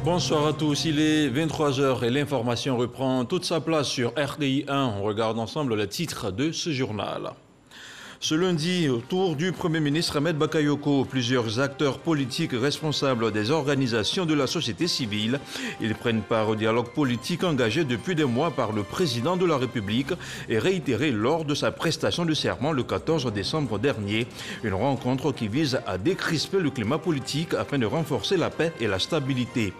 Bonsoir à tous, il est 23 h et l'information reprend toute sa place sur RDI 1. On regarde ensemble le titre de ce journal. Ce lundi, autour du Premier ministre Ahmed Bakayoko, plusieurs acteurs politiques responsables des organisations de la société civile, ils prennent part au dialogue politique engagé depuis des mois par le président de la République et réitéré lors de sa prestation de serment le 14 décembre dernier. Une rencontre qui vise à décrisper le climat politique afin de renforcer la paix et la stabilité.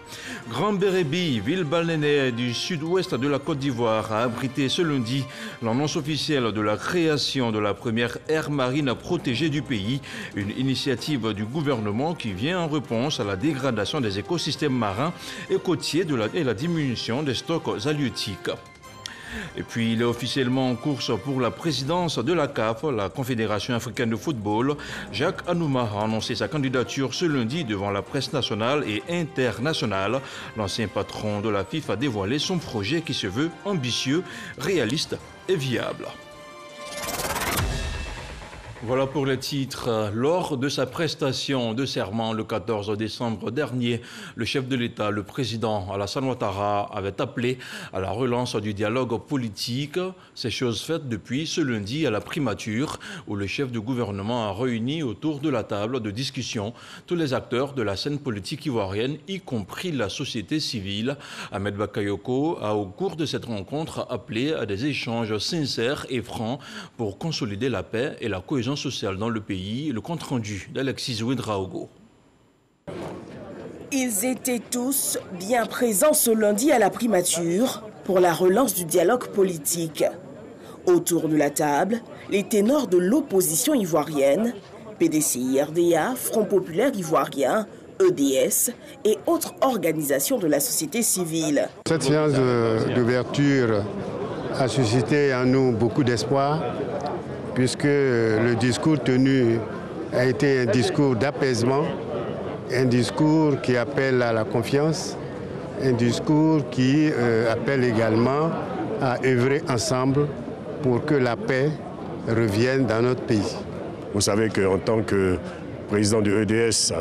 Grand Bérébi, ville balnéaire du sud-ouest de la Côte d'Ivoire, a abrité ce lundi l'annonce officielle de la création de la première aire marine protégée du pays, une initiative du gouvernement qui vient en réponse à la dégradation des écosystèmes marins et côtiers et la diminution des stocks halieutiques. Et puis, il est officiellement en course pour la présidence de la CAF, la Confédération africaine de football. Jacques Anouma a annoncé sa candidature ce lundi devant la presse nationale et internationale. L'ancien patron de la FIFA a dévoilé son projet qui se veut ambitieux, réaliste et viable. Voilà pour les titres. Lors de sa prestation de serment le 14 décembre dernier, le chef de l'État, le président Alassane Ouattara, avait appelé à la relance du dialogue politique. C'est chose faite depuis ce lundi à la primature, où le chef de gouvernement a réuni autour de la table de discussion tous les acteurs de la scène politique ivoirienne, y compris la société civile. Ahmed Bakayoko a, au cours de cette rencontre, appelé à des échanges sincères et francs pour consolider la paix et la cohésion sociale dans le pays. Le compte-rendu d'Alexis Ouedraogo. Ils étaient tous bien présents ce lundi à la primature pour la relance du dialogue politique. Autour de la table, les ténors de l'opposition ivoirienne, PDCI-RDA, Front Populaire Ivoirien, EDS et autres organisations de la société civile. Cette séance d'ouverture a suscité en nous beaucoup d'espoir, puisque le discours tenu a été un discours d'apaisement, un discours qui appelle à la confiance, un discours qui appelle également à œuvrer ensemble pour que la paix revienne dans notre pays. Vous savez qu'en tant que président de EDS,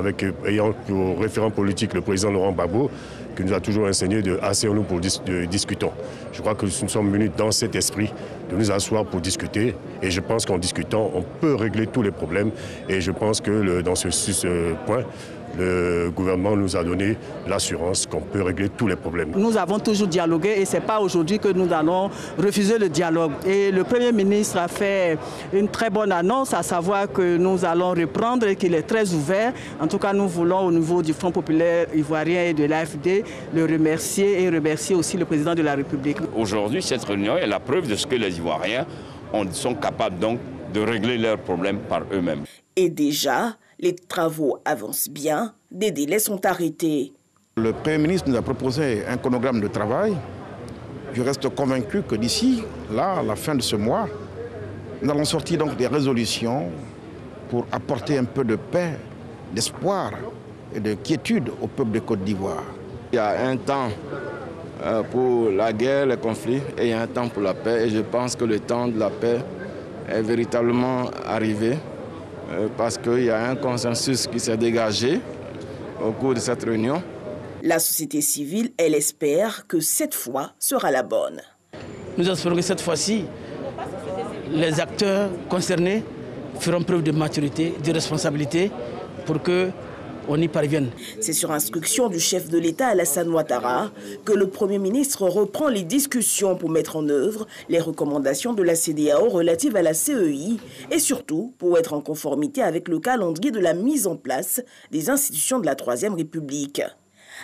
ayant pour référent politique le président Laurent Gbagbo, qui nous a toujours enseigné de asseyons-nous pour discutons. Je crois que nous sommes venus dans cet esprit de nous asseoir pour discuter. Et je pense qu'en discutant, on peut régler tous les problèmes. Et je pense que dans ce point, le gouvernement nous a donné l'assurance qu'on peut régler tous les problèmes. Nous avons toujours dialogué et ce n'est pas aujourd'hui que nous allons refuser le dialogue. Et le Premier ministre a fait une très bonne annonce, à savoir que nous allons reprendre et qu'il est très ouvert. En tout cas, nous voulons au niveau du Front populaire ivoirien et de l'AFD le remercier et remercier aussi le président de la République. Aujourd'hui, cette réunion est la preuve de ce que les Ivoiriens sont capables donc de régler leurs problèmes par eux-mêmes. Et déjà, les travaux avancent bien, des délais sont arrêtés. Le Premier ministre nous a proposé un chronogramme de travail. Je reste convaincu que d'ici, là, à la fin de ce mois, nous allons sortir donc des résolutions pour apporter un peu de paix, d'espoir et de quiétude au peuple de Côte d'Ivoire. Il y a un temps pour la guerre, les conflits, et il y a un temps pour la paix. Et je pense que le temps de la paix est véritablement arrivé. Parce qu'il y a un consensus qui s'est dégagé au cours de cette réunion. La société civile, elle espère que cette fois sera la bonne. Nous espérons que cette fois-ci, les acteurs concernés feront preuve de maturité, de responsabilité pour qu'on y parvienne. C'est sur instruction du chef de l'État Alassane Ouattara que le Premier ministre reprend les discussions pour mettre en œuvre les recommandations de la CEDEAO relatives à la CEI et surtout pour être en conformité avec le calendrier de la mise en place des institutions de la Troisième République.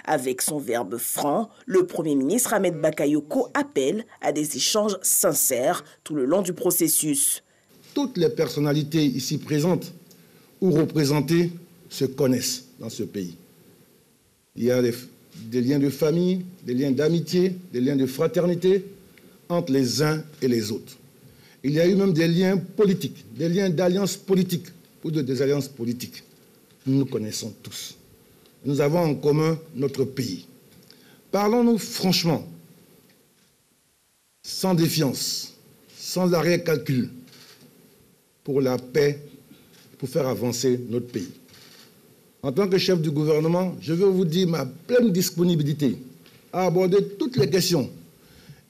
Avec son verbe franc, le Premier ministre Ahmed Bakayoko appelle à des échanges sincères tout le long du processus. Toutes les personnalités ici présentes ou représentées se connaissent dans ce pays. Il y a des liens de famille, des liens d'amitié, des liens de fraternité entre les uns et les autres. Il y a eu même des liens politiques, des liens d'alliance politique ou de désalliance politique. Nous nous connaissons tous. Nous avons en commun notre pays. Parlons-nous franchement, sans défiance, sans arrière-calcul, pour la paix, pour faire avancer notre pays. En tant que chef du gouvernement, je veux vous dire ma pleine disponibilité à aborder toutes les questions.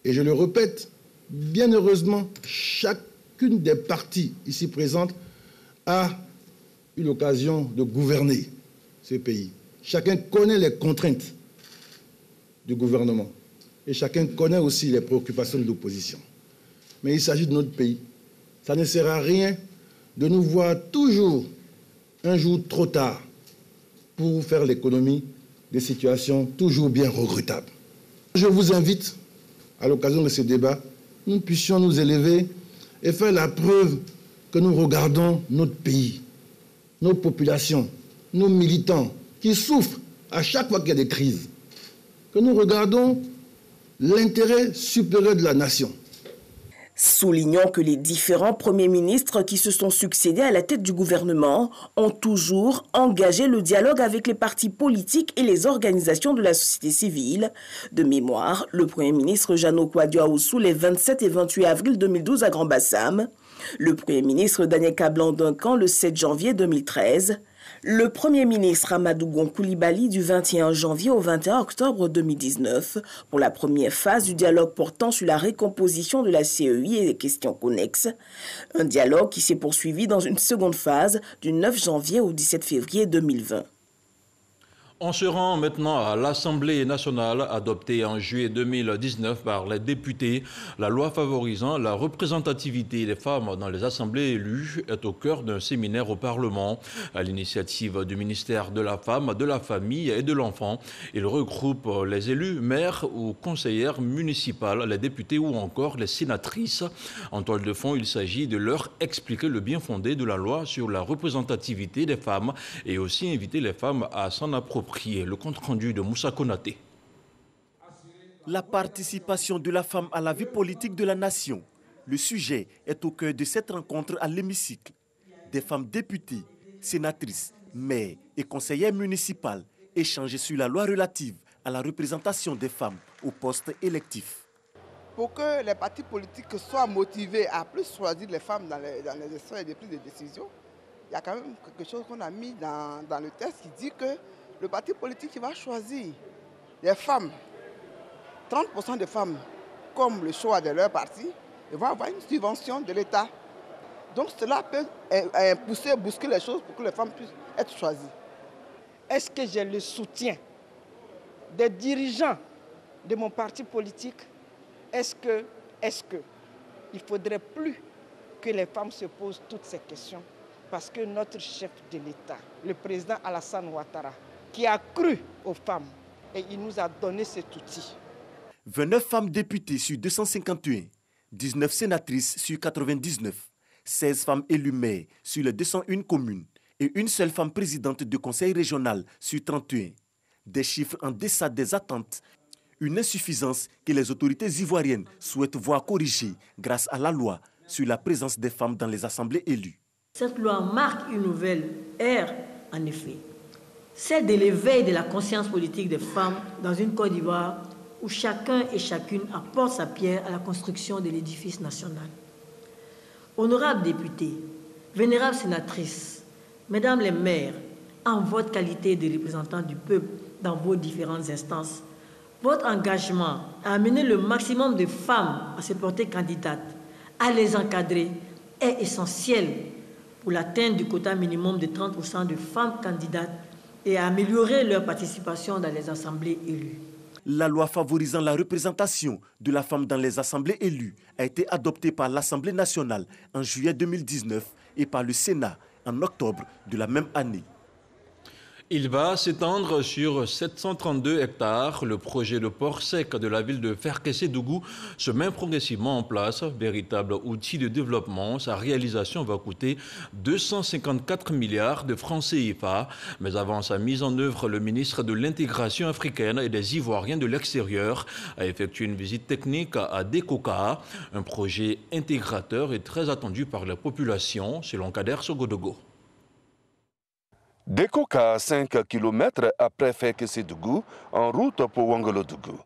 Et je le répète, bien heureusement, chacune des parties ici présentes a eu l'occasion de gouverner ce pays. Chacun connaît les contraintes du gouvernement et chacun connaît aussi les préoccupations de l'opposition. Mais il s'agit de notre pays. Ça ne sert à rien de nous voir toujours un jour trop tard pour faire l'économie des situations toujours bien regrettables. Je vous invite, à l'occasion de ce débat, nous puissions nous élever et faire la preuve que nous regardons notre pays, nos populations, nos militants qui souffrent à chaque fois qu'il y a des crises, que nous regardons l'intérêt supérieur de la nation. Soulignant que les différents premiers ministres qui se sont succédés à la tête du gouvernement ont toujours engagé le dialogue avec les partis politiques et les organisations de la société civile. De mémoire, le premier ministre Jeannot Kouadio-Aoussou les 27 et 28 avril 2012 à Grand-Bassam, le premier ministre Daniel Kablan-Duncan le 7 janvier 2013, le premier ministre Amadou Gon Coulibaly du 21 janvier au 21 octobre 2019 pour la première phase du dialogue portant sur la récomposition de la CEI et les questions connexes. Un dialogue qui s'est poursuivi dans une seconde phase du 9 janvier au 17 février 2020. On se rend maintenant à l'Assemblée nationale, adoptée en juillet 2019 par les députés. La loi favorisant la représentativité des femmes dans les assemblées élues est au cœur d'un séminaire au Parlement. À l'initiative du ministère de la Femme, de la Famille et de l'Enfant, il regroupe les élus, maires ou conseillères municipales, les députés ou encore les sénatrices. En toile de fond, il s'agit de leur expliquer le bien fondé de la loi sur la représentativité des femmes et aussi inviter les femmes à s'en approprier. Le compte-rendu de Moussa Konaté. La participation de la femme à la vie politique de la nation. Le sujet est au cœur de cette rencontre à l'hémicycle. Des femmes députées, sénatrices, maires et conseillères municipales échangent sur la loi relative à la représentation des femmes aux postes électifs. Pour que les partis politiques soient motivés à plus choisir les femmes dans les instances de prise de décision, il y a quand même quelque chose qu'on a mis dans le texte qui dit que le parti politique qui va choisir les femmes, 30% de femmes, comme le choix de leur parti, ils vont avoir une subvention de l'État. Donc cela peut pousser, bousculer les choses pour que les femmes puissent être choisies. Est-ce que j'ai le soutien des dirigeants de mon parti politique? Est-ce que il ne faudrait plus que les femmes se posent toutes ces questions? Parce que notre chef de l'État, le président Alassane Ouattara, qui a cru aux femmes et il nous a donné cet outil. 29 femmes députées sur 251, 19 sénatrices sur 99, 16 femmes élues maires sur les 201 communes et une seule femme présidente de conseil régional sur 31. Des chiffres en deçà des attentes, une insuffisance que les autorités ivoiriennes souhaitent voir corrigée grâce à la loi sur la présence des femmes dans les assemblées élues. Cette loi marque une nouvelle ère, en effet. C'est de l'éveil de la conscience politique des femmes dans une Côte d'Ivoire où chacun et chacune apporte sa pierre à la construction de l'édifice national. Honorables députés, vénérables sénatrices, mesdames les maires, en votre qualité de représentants du peuple dans vos différentes instances, votre engagement à amener le maximum de femmes à se porter candidates, à les encadrer, est essentiel pour l'atteinte du quota minimum de 30% de femmes candidates et à améliorer leur participation dans les assemblées élues. La loi favorisant la représentation de la femme dans les assemblées élues a été adoptée par l'Assemblée nationale en juillet 2019 et par le Sénat en octobre de la même année. Il va s'étendre sur 732 hectares. Le projet de port sec de la ville de Ferkessé-Dougou se met progressivement en place. Véritable outil de développement, sa réalisation va coûter 254 milliards de francs CFA. Mais avant sa mise en œuvre, le ministre de l'intégration africaine et des Ivoiriens de l'extérieur a effectué une visite technique à Dekoka, un projet intégrateur et très attendu par la population, selon Kader Sogodogo. Dekoka, 5 km après Ferkessé-Dougou, en route pour Ouangolodougou.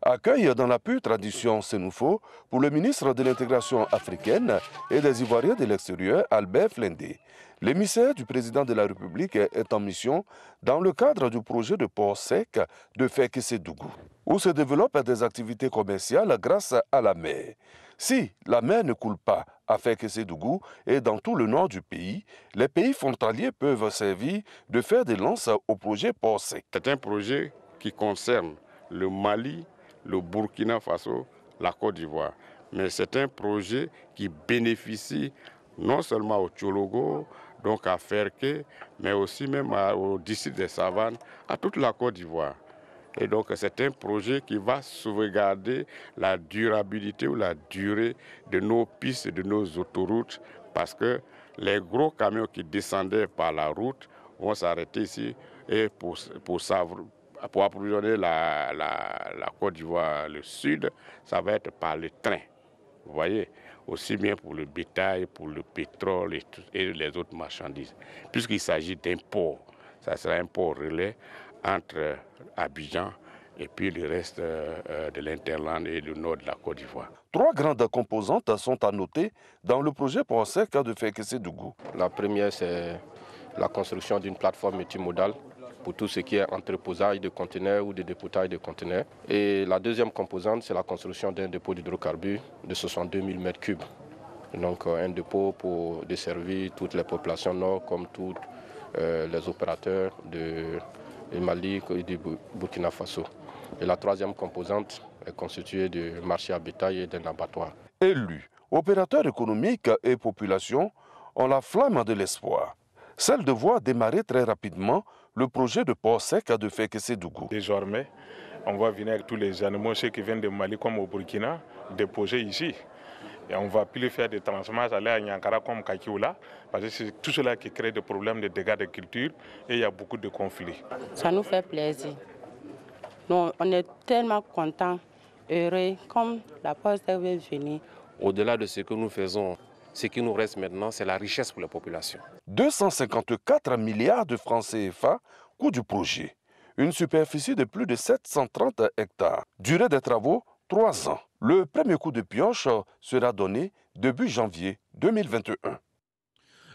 Accueil dans la pure tradition Sénoufo pour le ministre de l'intégration africaine et des Ivoiriens de l'extérieur, Albert Flendé. L'émissaire du président de la République est en mission dans le cadre du projet de port sec de Fekese-Dougou, où se développent des activités commerciales grâce à la mer. Si la mer ne coule pas à Fekese-Dougou et dans tout le nord du pays, les pays frontaliers peuvent servir de fer de lance au projet port sec. C'est un projet qui concerne le Mali, le Burkina Faso, la Côte d'Ivoire. Mais c'est un projet qui bénéficie non seulement au Tchologo, donc à Ferké, mais aussi même au district des Savanes, à toute la Côte d'Ivoire. Et donc c'est un projet qui va sauvegarder la durabilité ou la durée de nos pistes, de nos autoroutes, parce que les gros camions qui descendaient par la route vont s'arrêter ici et pour approvisionner la Côte d'Ivoire, le sud, ça va être par le train. Vous voyez, aussi bien pour le bétail, pour le pétrole et les autres marchandises. Puisqu'il s'agit d'un port, ça sera un port relais entre Abidjan et puis le reste de l'Interland et le nord de la Côte d'Ivoire. 3 grandes composantes sont à noter dans le projet port sec de Fekese-Dougou. La première, c'est la construction d'une plateforme multimodale pour tout ce qui est entreposage de conteneurs ou de dépotage de conteneurs. Et la deuxième composante, c'est la construction d'un dépôt d'hydrocarbures de 62 000 m3. Donc un dépôt pour desservir toutes les populations nord comme tous les opérateurs du Mali et du Burkina Faso. Et la troisième composante est constituée de marché à bétail et d'un abattoir. Élus, opérateurs économiques et population ont la flamme de l'espoir, celle de voir démarrer très rapidement le projet de port sec de Fekese-Dougou. Désormais, on va venir avec tous les animaux, ceux qui viennent de Mali comme au Burkina, déposer ici. Et on ne va plus faire des transmanches, aller à Nyankara comme Kakioula, parce que c'est tout cela qui crée des problèmes de dégâts de culture et il y a beaucoup de conflits. Ça nous fait plaisir. Nous, on est tellement contents, heureux, comme la poste est venue. Au-delà de ce que nous faisons, ce qui nous reste maintenant, c'est la richesse pour la population. 254 milliards de francs CFA, coût du projet. Une superficie de plus de 730 hectares. Durée des travaux, 3 ans. Le premier coup de pioche sera donné début janvier 2021.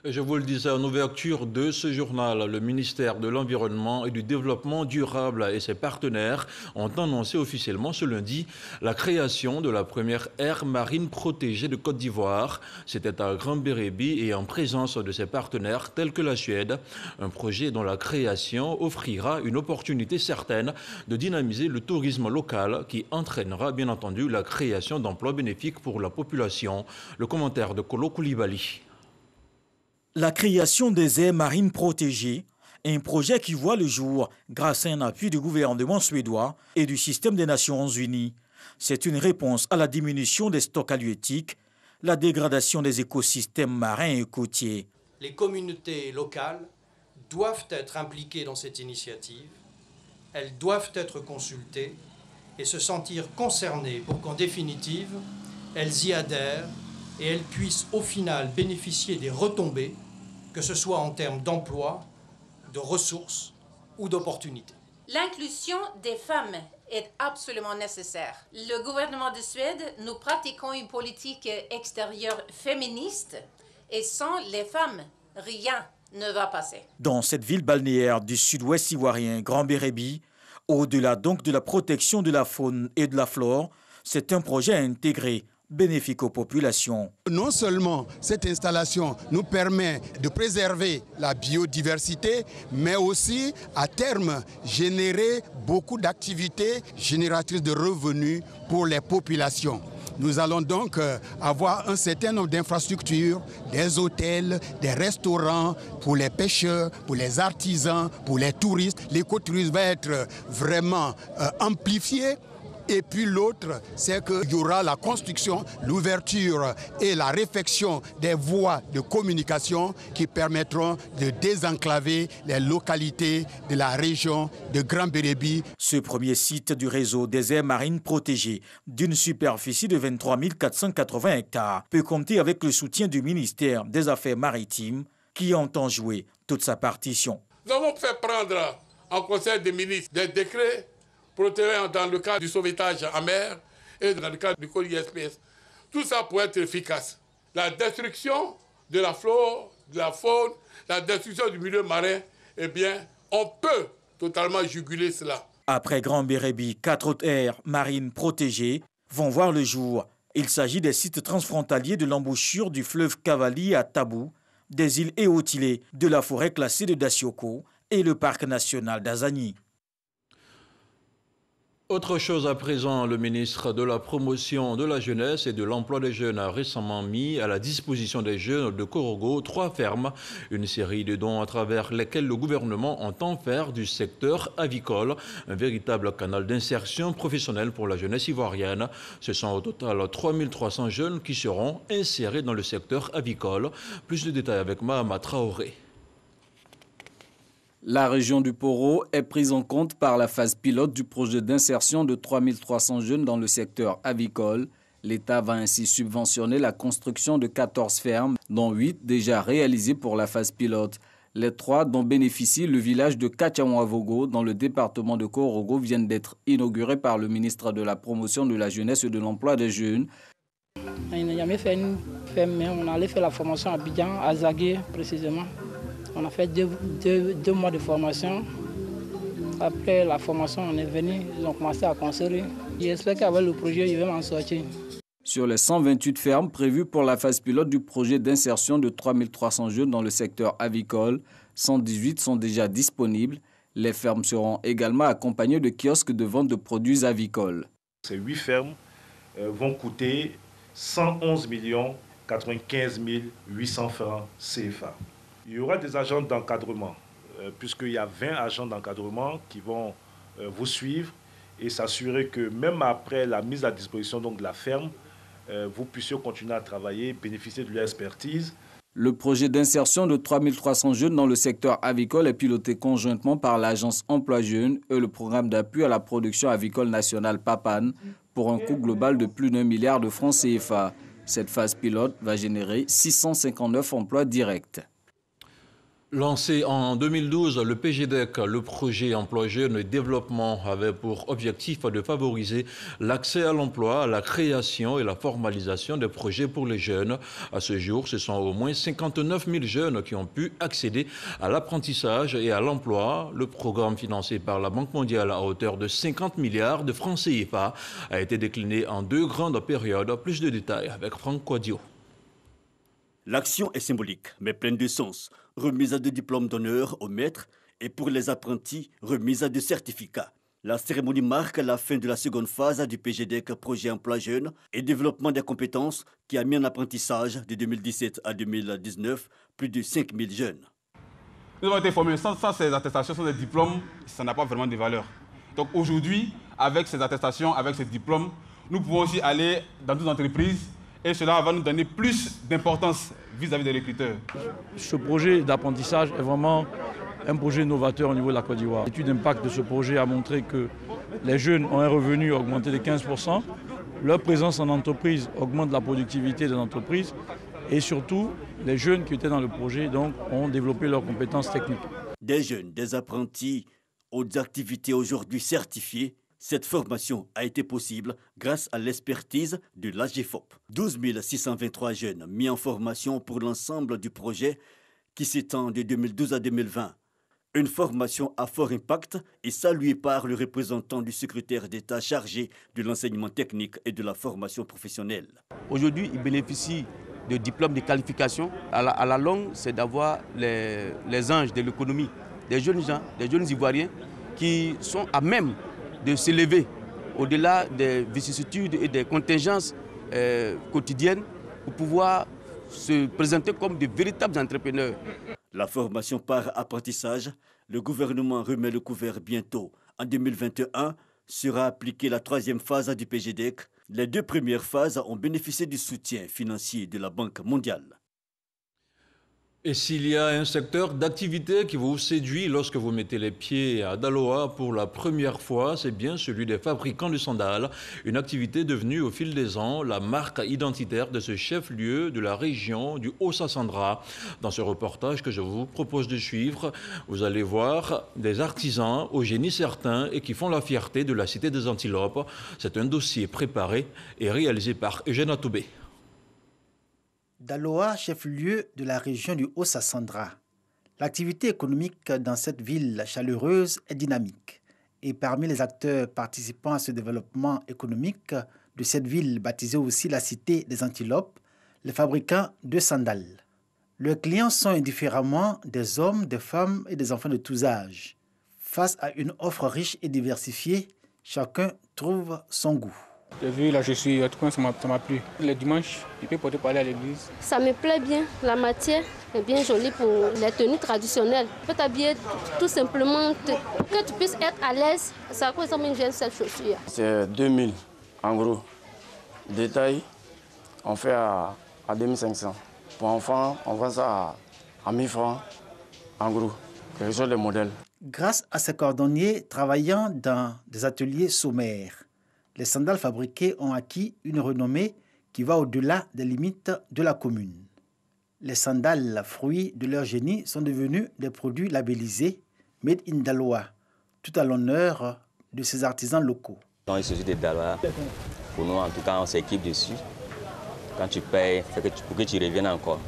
Je vous le disais en ouverture de ce journal, le ministère de l'Environnement et du Développement durable et ses partenaires ont annoncé officiellement ce lundi la création de la première aire marine protégée de Côte d'Ivoire. C'était à Grand Bérébi et en présence de ses partenaires tels que la Suède. Un projet dont la création offrira une opportunité certaine de dynamiser le tourisme local qui entraînera bien entendu la création d'emplois bénéfiques pour la population. Le commentaire de Kolo Koulibaly. La création des aires marines protégées est un projet qui voit le jour grâce à un appui du gouvernement suédois et du système des Nations Unies. C'est une réponse à la diminution des stocks halieutiques, la dégradation des écosystèmes marins et côtiers. Les communautés locales doivent être impliquées dans cette initiative, elles doivent être consultées et se sentir concernées pour qu'en définitive, elles y adhèrent et elles puissent au final bénéficier des retombées, que ce soit en termes d'emploi, de ressources ou d'opportunités. L'inclusion des femmes est absolument nécessaire. Le gouvernement de Suède, nous pratiquons une politique extérieure féministe et sans les femmes, rien ne va passer. Dans cette ville balnéaire du sud-ouest ivoirien, Grand Bérébi, au-delà donc de la protection de la faune et de la flore, c'est un projet intégré bénéfique aux populations. Non seulement cette installation nous permet de préserver la biodiversité, mais aussi à terme générer beaucoup d'activités génératrices de revenus pour les populations. Nous allons donc avoir un certain nombre d'infrastructures, des hôtels, des restaurants pour les pêcheurs, pour les artisans, pour les touristes. L'écotourisme va être vraiment amplifié. Et puis l'autre, c'est qu'il y aura la construction, l'ouverture et la réfection des voies de communication qui permettront de désenclaver les localités de la région de Grand Bérébi. Ce premier site du réseau des aires marines protégées d'une superficie de 23 480 hectares peut compter avec le soutien du ministère des Affaires maritimes qui entend jouer toute sa partition. Nous avons fait prendre en conseil des ministres des décrets protéger dans le cadre du sauvetage en mer et dans le cadre du code ISPS. Tout ça pour être efficace. La destruction de la flore, de la faune, la destruction du milieu marin, eh bien, on peut totalement juguler cela. Après Grand Bérébi, 4 autres aires marines protégées vont voir le jour. Il s'agit des sites transfrontaliers de l'embouchure du fleuve Cavali à Tabou, des îles Éotilé, de la forêt classée de Dacioko et le parc national d'Azani. Autre chose à présent, le ministre de la Promotion de la Jeunesse et de l'Emploi des Jeunes a récemment mis à la disposition des jeunes de Korogo 3 fermes, une série de dons à travers lesquels le gouvernement entend faire du secteur avicole un véritable canal d'insertion professionnelle pour la jeunesse ivoirienne. Ce sont au total 3300 jeunes qui seront insérés dans le secteur avicole. Plus de détails avec Mahama Traoré. La région du Poro est prise en compte par la phase pilote du projet d'insertion de 3300 jeunes dans le secteur avicole. L'État va ainsi subventionner la construction de 14 fermes, dont 8 déjà réalisées pour la phase pilote. Les 3 dont bénéficie le village de Kachamwavogo dans le département de Korogo viennent d'être inaugurés par le ministre de la Promotion de la Jeunesse et de l'Emploi des Jeunes. On n'a jamais fait une ferme, mais on allait faire la formation à Abidjan, à Zagué précisément. On a fait deux mois de formation. Après la formation, on est venu, ils ont commencé à construire. J'espère qu'avec le projet, ils vont en sortir. Sur les 128 fermes prévues pour la phase pilote du projet d'insertion de 3300 jeunes dans le secteur avicole, 118 sont déjà disponibles. Les fermes seront également accompagnées de kiosques de vente de produits avicoles. Ces 8 fermes vont coûter 111 95 800 francs CFA. Il y aura des agents d'encadrement, puisqu'il y a 20 agents d'encadrement qui vont vous suivre et s'assurer que même après la mise à disposition donc, de la ferme, vous puissiez continuer à travailler, bénéficier de leur expertise. Le projet d'insertion de 3300 jeunes dans le secteur avicole est piloté conjointement par l'agence Emploi Jeunes et le programme d'appui à la production avicole nationale PAPAN pour un coût global de plus d'1 milliard de francs CFA. Cette phase pilote va générer 659 emplois directs. Lancé en 2012, le PGDEC, le projet Emploi Jeunes et Développement, avait pour objectif de favoriser l'accès à l'emploi, à la création et la formalisation des projets pour les jeunes. À ce jour, ce sont au moins 59 000 jeunes qui ont pu accéder à l'apprentissage et à l'emploi. Le programme financé par la Banque mondiale à hauteur de 50 milliards de francs CFA a été décliné en 2 grandes périodes. Plus de détails avec Franck Quadio. L'action est symbolique, mais pleine de sens. Remise de diplômes d'honneur aux maîtres et pour les apprentis, remise de certificats. La cérémonie marque la fin de la seconde phase du PGDEC, projet Emploi Jeunes et développement des compétences qui a mis en apprentissage de 2017 à 2019 plus de 5000 jeunes. Nous avons été formés sans ces attestations, sans ces diplômes, ça n'a pas vraiment de valeur. Donc aujourd'hui, avec ces attestations, avec ces diplômes, nous pouvons aussi aller dans d'autres entreprises et cela va nous donner plus d'importance vis-à-vis des recruteurs. Ce projet d'apprentissage est vraiment un projet novateur au niveau de la Côte d'Ivoire. L'étude d'impact de ce projet a montré que les jeunes ont un revenu augmenté de 15%, leur présence en entreprise augmente la productivité des entreprises et surtout, les jeunes qui étaient dans le projet donc, ont développé leurs compétences techniques. Des jeunes, des apprentis, aux activités aujourd'hui certifiées. Cette formation a été possible grâce à l'expertise de l'AGFOP. 12 623 jeunes mis en formation pour l'ensemble du projet qui s'étend de 2012 à 2020. Une formation à fort impact et saluée par le représentant du secrétaire d'État chargé de l'enseignement technique et de la formation professionnelle. Aujourd'hui, ils bénéficient de diplômes de qualification. À la longue, c'est d'avoir les anges de l'économie, des jeunes gens, des jeunes Ivoiriens qui sont à même de s'élever au-delà des vicissitudes et des contingences quotidiennes pour pouvoir se présenter comme de véritables entrepreneurs. La formation par apprentissage, le gouvernement remet le couvert bientôt. En 2021, sera appliquée la 3e phase du PGDEC. Les 2 premières phases ont bénéficié du soutien financier de la Banque mondiale. Et s'il y a un secteur d'activité qui vous séduit lorsque vous mettez les pieds à Daloa pour la première fois, c'est bien celui des fabricants de sandales, une activité devenue au fil des ans la marque identitaire de ce chef-lieu de la région du Haut-Sassandra. Dans ce reportage que je vous propose de suivre, vous allez voir des artisans au génie certain et qui font la fierté de la cité des Antilopes. C'est un dossier préparé et réalisé par Eugène Atoubé. Daloa, chef-lieu de la région du Haut-Sassandra. L'activité économique dans cette ville chaleureuse est dynamique. Et parmi les acteurs participant à ce développement économique de cette ville, baptisée aussi la cité des Antilopes, les fabricants de sandales. Leurs clients sont indifféremment des hommes, des femmes et des enfants de tous âges. Face à une offre riche et diversifiée, chacun trouve son goût. J'ai vu là, je suis, en tout cas, ça m'a plu. Le dimanche, je peux porter parler à l'église. Ça me plaît bien. La matière est bien jolie pour les tenues traditionnelles. Tu peux t'habiller tout simplement, que tu puisses être à l'aise. C'est à quoi ça me gêne cette chaussure. C'est 2000 en gros. Détail, on fait à 2500. Pour enfants, on vend ça à 1000 francs en gros. Quelque chose de modèle. Grâce à ces cordonniers travaillant dans des ateliers sommaires, les sandales fabriquées ont acquis une renommée qui va au-delà des limites de la commune. Les sandales, fruits de leur génie, sont devenus des produits labellisés Made in Daloa, tout à l'honneur de ces artisans locaux. Quand il s'agit de Daloa, pour nous en tout cas, on s'équipe dessus. Quand tu payes, pour que tu reviennes encore.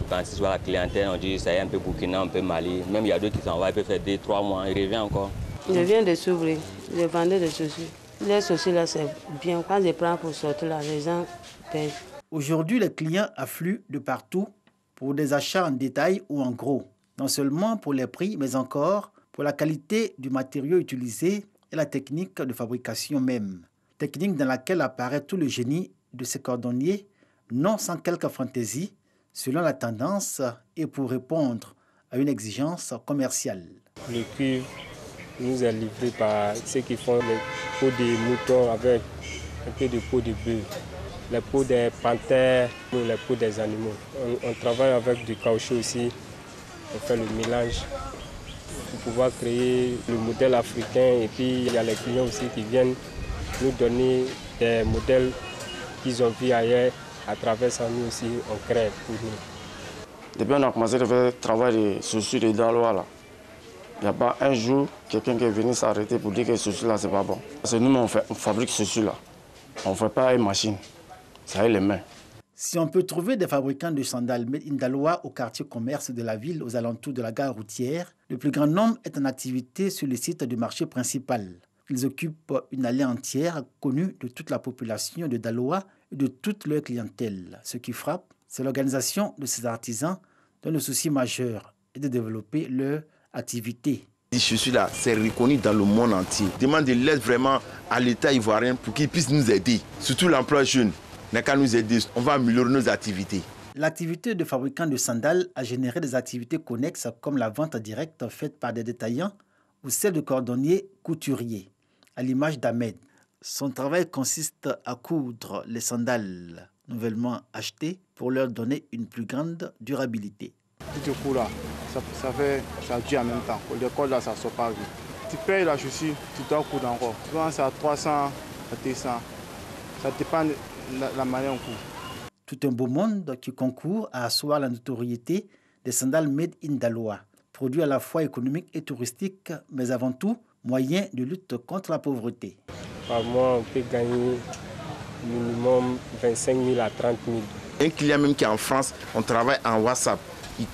Quand tu vois la clientèle, on dit ça y est un peu Burkina, un peu Mali. Même il y a d'autres qui s'en vont, ils peuvent faire 2-3 mois, ils reviennent encore. Je viens de s'ouvrir, je vendais des chaussures. Les chaussures là, c'est bien. Quand je prends pour sortir là, les gens payent. Aujourd'hui, les clients affluent de partout pour des achats en détail ou en gros. Non seulement pour les prix, mais encore pour la qualité du matériau utilisé et la technique de fabrication même. Technique dans laquelle apparaît tout le génie de ces cordonniers, non sans quelques fantaisies, selon la tendance et pour répondre à une exigence commerciale. Le cuivre nous est livré par ceux qui font les peaux des moutons avec un peu de peau de bœuf, les peaux des panthères, les peaux des animaux. On travaille avec du caoutchouc aussi, on fait le mélange pour pouvoir créer le modèle africain. Et puis il y a les clients aussi qui viennent nous donner des modèles qu'ils ont vus ailleurs. À travers ça, nous aussi, on crée pour nous. Depuis on a commencé à faire le travail de chaussures de Daloa là. Il n'y a pas un jour quelqu'un qui est venu s'arrêter pour dire que ce chaussure là c'est pas bon. Parce que nous on fabrique ce chaussure là. On ne fait pas une machine, c'est avec les mains. Si on peut trouver des fabricants de sandales Made in Daloa au quartier commerce de la ville, aux alentours de la gare routière, le plus grand nombre est en activité sur le site du marché principal. Ils occupent une allée entière connue de toute la population de Daloa et de toute leur clientèle. Ce qui frappe, c'est l'organisation de ces artisans dont le souci majeur est de développer leur activité. Je suis là, c'est reconnu dans le monde entier. Demande de l'aide vraiment à l'État ivoirien pour qu'il puisse nous aider. Surtout l'emploi jeune. N'a qu'à nous aider, on va améliorer nos activités. L'activité de fabricant de sandales a généré des activités connexes comme la vente directe faite par des détaillants ou celle de cordonniers couturiers, à l'image d'Ahmed. Son travail consiste à coudre les sandales nouvellement achetées pour leur donner une plus grande durabilité. Tu te cours là, ça dure en même temps. Le col là, ça ne sort pas vite. Tu payes la chaussure, tu dois coudre encore. Souvent c'est à 300, à 200. Ça dépend de la manière dont on coud. Tout un beau monde qui concourt à asseoir la notoriété des sandales Made in Daloa, produits à la fois économiques et touristiques, mais avant tout, moyen de lutte contre la pauvreté. Par mois, on peut gagner minimum 25 000 à 30 000. Un client même qui est en France, on travaille en WhatsApp.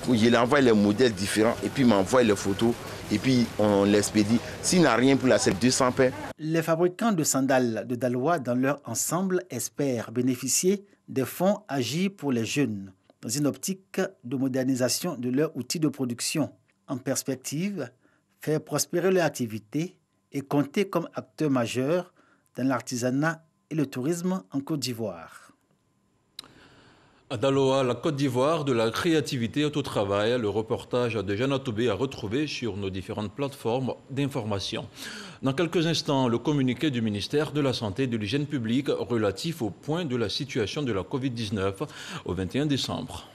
Il envoie les modèles différents et puis il m'envoie les photos et puis on l'expédie. S'il n'a rien pour la c'est 200 paires. Les fabricants de sandales de Daloa dans leur ensemble espèrent bénéficier des fonds agis pour les jeunes dans une optique de modernisation de leurs outils de production. En perspective, faire prospérer leur activité et compter comme acteur majeur dans l'artisanat et le tourisme en Côte d'Ivoire. À Daloa, la Côte d'Ivoire, de la créativité au travail, le reportage de Jeanne Atoubé à retrouver sur nos différentes plateformes d'information. Dans quelques instants, le communiqué du ministère de la Santé et de l'Hygiène publique relatif au point de la situation de la Covid-19 au 21 décembre.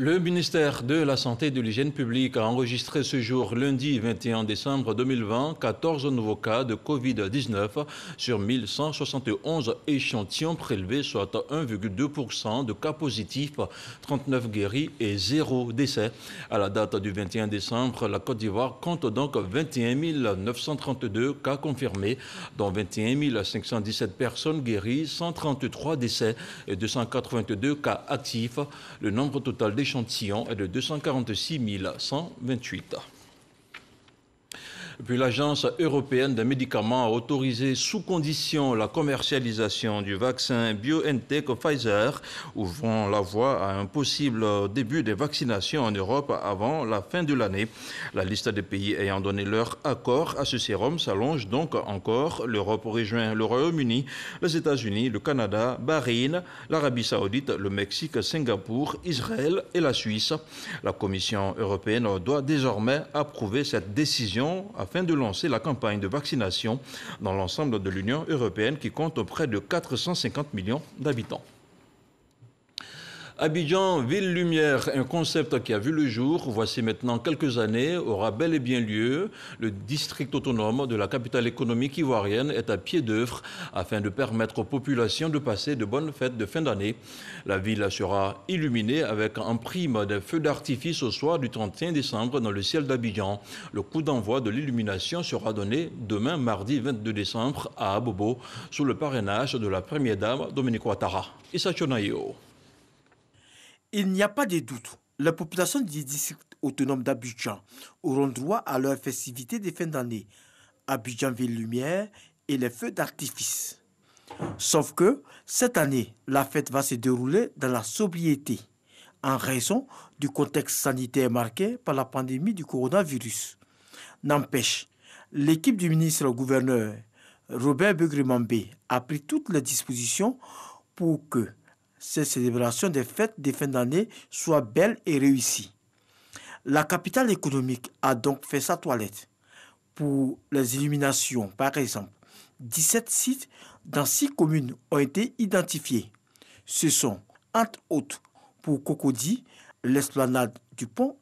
Le ministère de la Santé et de l'Hygiène publique a enregistré ce jour, lundi 21 décembre 2020, 14 nouveaux cas de Covid-19 sur 1171 échantillons prélevés, soit 1,2% de cas positifs, 39 guéris et 0 décès. À la date du 21 décembre, la Côte d'Ivoire compte donc 21 932 cas confirmés, dont 21 517 personnes guéries, 133 décès et 282 cas actifs. Le nombre total d'échantillons est de 246 128. Puis l'Agence européenne des médicaments a autorisé sous condition la commercialisation du vaccin BioNTech Pfizer, ouvrant la voie à un possible début des vaccinations en Europe avant la fin de l'année. La liste des pays ayant donné leur accord à ce sérum s'allonge donc encore. L'Europe rejoint le Royaume-Uni, les États-Unis, le Canada, Bahreïn, l'Arabie Saoudite, le Mexique, Singapour, Israël et la Suisse. La Commission européenne doit désormais approuver cette décision afin de lancer la campagne de vaccination dans l'ensemble de l'Union européenne qui compte près de 450 millions d'habitants. Abidjan, Ville Lumière, un concept qui a vu le jour, voici maintenant quelques années, aura bel et bien lieu. Le district autonome de la capitale économique ivoirienne est à pied d'œuvre afin de permettre aux populations de passer de bonnes fêtes de fin d'année. La ville sera illuminée avec en prime des feux d'artifice au soir du 31 décembre dans le ciel d'Abidjan. Le coup d'envoi de l'illumination sera donné demain, mardi 22 décembre, à Abobo, sous le parrainage de la première dame Dominique Ouattara. Issa Chonayo. Il n'y a pas de doute, les populations du district autonome d'Abidjan auront droit à leurs festivités de fin d'année, Abidjan Ville Lumière et les feux d'artifice. Sauf que, cette année, la fête va se dérouler dans la sobriété, en raison du contexte sanitaire marqué par la pandémie du coronavirus. N'empêche, l'équipe du ministre-gouverneur Robert Begremambé a pris toutes les dispositions pour que ces célébrations des fêtes de fin d'année soient belles et réussies. La capitale économique a donc fait sa toilette. Pour les illuminations, par exemple, 17 sites dans 6 communes ont été identifiés. Ce sont, entre autres, pour Cocody, l'esplanade du pont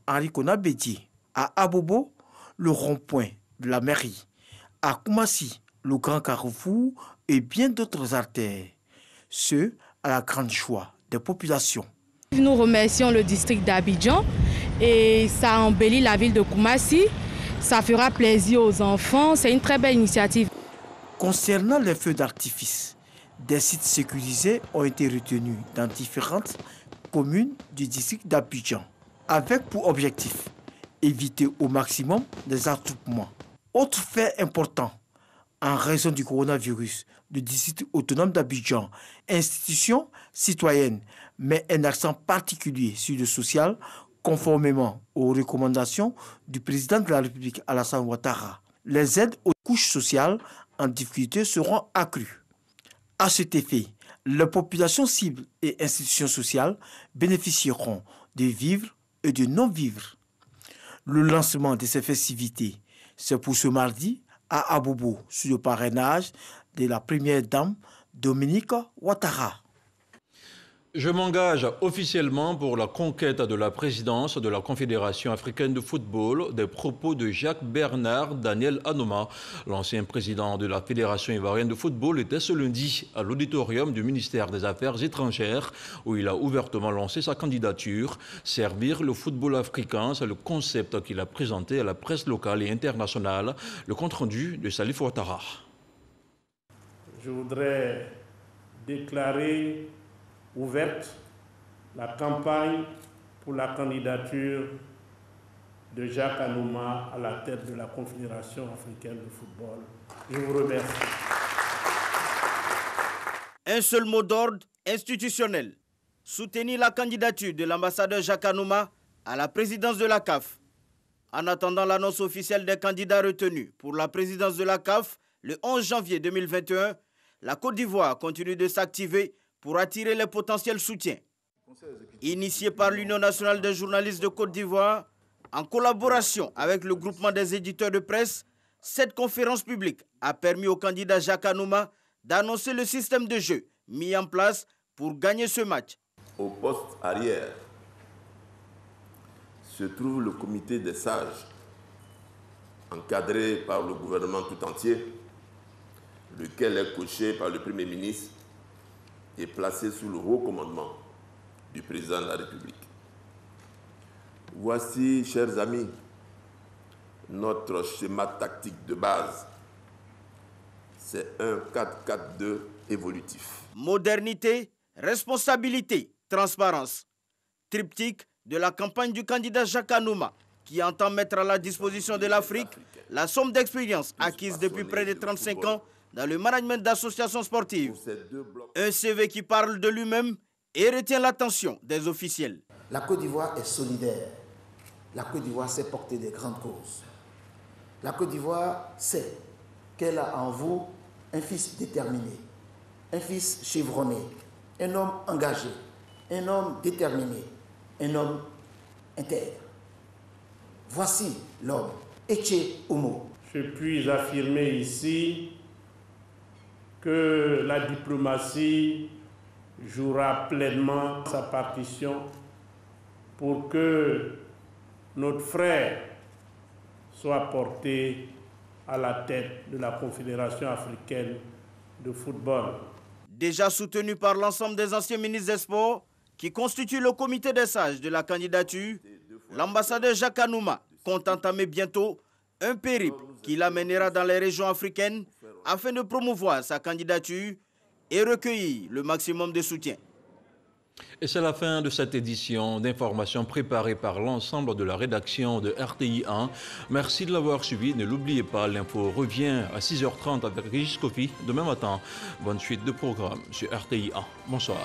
Henri Konan-Bédié, à Abobo, le rond-point de la mairie, à Koumassi, le grand carrefour et bien d'autres artères. Ce, à la grande joie des populations. Nous remercions le district d'Abidjan et ça embellit la ville de Koumassi. Ça fera plaisir aux enfants. C'est une très belle initiative. Concernant les feux d'artifice, des sites sécurisés ont été retenus dans différentes communes du district d'Abidjan, avec pour objectif éviter au maximum des attroupements. Autre fait important, en raison du coronavirus, le district autonome d'Abidjan, institution citoyenne, met un accent particulier sur le social, conformément aux recommandations du président de la République Alassane Ouattara. Les aides aux couches sociales en difficulté seront accrues. À cet effet, les populations cibles et institutions sociales bénéficieront de vivres et de non-vivres. Le lancement de ces festivités, c'est pour ce mardi à Abobo, sous le parrainage de la première dame Dominique Ouattara. Je m'engage officiellement pour la conquête de la présidence de la Confédération africaine de football des propos de Jacques-Bernard Daniel Anoma. L'ancien président de la Fédération ivoirienne de football était ce lundi à l'auditorium du ministère des Affaires étrangères où il a ouvertement lancé sa candidature. Servir le football africain, c'est le concept qu'il a présenté à la presse locale et internationale. Le compte-rendu de Salif Ouattara. Je voudrais déclarer ouverte la campagne pour la candidature de Jacques Anoma à la tête de la Confédération africaine de football. Je vous remercie. Un seul mot d'ordre institutionnel. Soutenir la candidature de l'ambassadeur Jacques Anoma à la présidence de la CAF. En attendant l'annonce officielle des candidats retenus pour la présidence de la CAF le 11 janvier 2021, la Côte d'Ivoire continue de s'activer pour attirer les potentiels soutiens. Initié par l'Union nationale des journalistes de Côte d'Ivoire, en collaboration avec le groupement des éditeurs de presse, cette conférence publique a permis au candidat Jacques Anoma d'annoncer le système de jeu mis en place pour gagner ce match. Au poste arrière, se trouve le comité des sages, encadré par le gouvernement tout entier, lequel est coaché par le Premier ministre et placé sous le haut commandement du président de la République. Voici, chers amis, notre schéma tactique de base. C'est un 4-4-2 évolutif. Modernité, responsabilité, transparence. Triptyque de la campagne du candidat Jacques Anouma, qui entend mettre à la disposition de l'Afrique la somme d'expérience acquise depuis près de 35 ans dans le management d'associations sportives. Un CV qui parle de lui-même et retient l'attention des officiels. La Côte d'Ivoire est solidaire. La Côte d'Ivoire sait porter des grandes causes. La Côte d'Ivoire sait qu'elle a en vous un fils déterminé, un fils chevronné, un homme engagé, un homme déterminé, un homme intègre. Voici l'homme, Etche Omo. Je puis affirmer ici que la diplomatie jouera pleinement sa partition pour que notre frère soit porté à la tête de la Confédération africaine de football. Déjà soutenu par l'ensemble des anciens ministres des Sports qui constituent le comité des sages de la candidature, l'ambassadeur Jacques Anouma compte entamer bientôt un périple qui l'amènera dans les régions africaines afin de promouvoir sa candidature et recueillir le maximum de soutien. Et c'est la fin de cette édition d'informations préparée par l'ensemble de la rédaction de RTI 1. Merci de l'avoir suivi. Ne l'oubliez pas, l'info revient à 6h30 avec Régis Kofi demain matin. Bonne suite de programme sur RTI 1. Bonsoir.